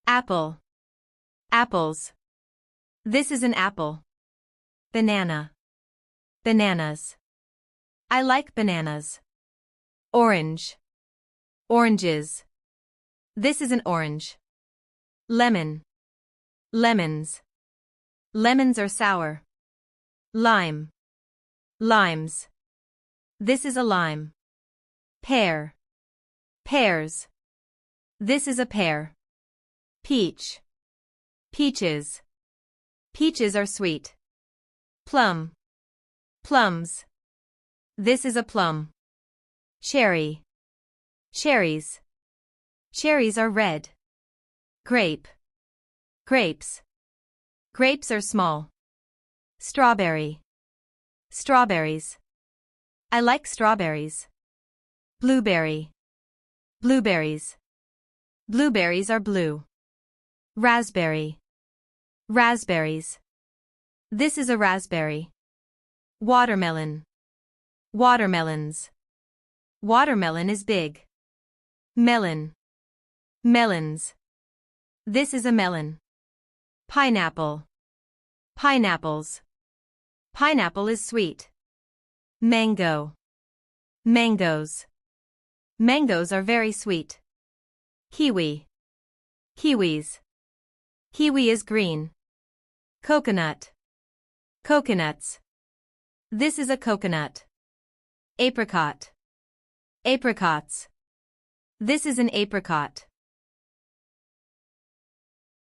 Apple. Apples. This is an apple. Banana. Bananas. I like bananas. Orange. Oranges. This is an orange. Lemon. Lemons. Lemons are sour. Lime. Limes. This is a lime. Pear. Pears. This is a pear. Peach. Peaches. Peaches are sweet. Plum. Plums. This is a plum. Cherry. Cherries. Cherries are red. Grape. Grapes. Grapes are small. Strawberry. Strawberries. I like strawberries. Blueberry. Blueberries. Blueberries are blue. Raspberry. Raspberries. This is a raspberry. Watermelon. Watermelons. Watermelon is big. Melon. Melons. This is a melon. Pineapple. Pineapples. Pineapple is sweet. Mango. Mangoes. Mangoes are very sweet. Kiwi. Kiwis. Kiwi is green. Coconut. Coconuts. This is a coconut. Apricot. Apricots. This is an apricot.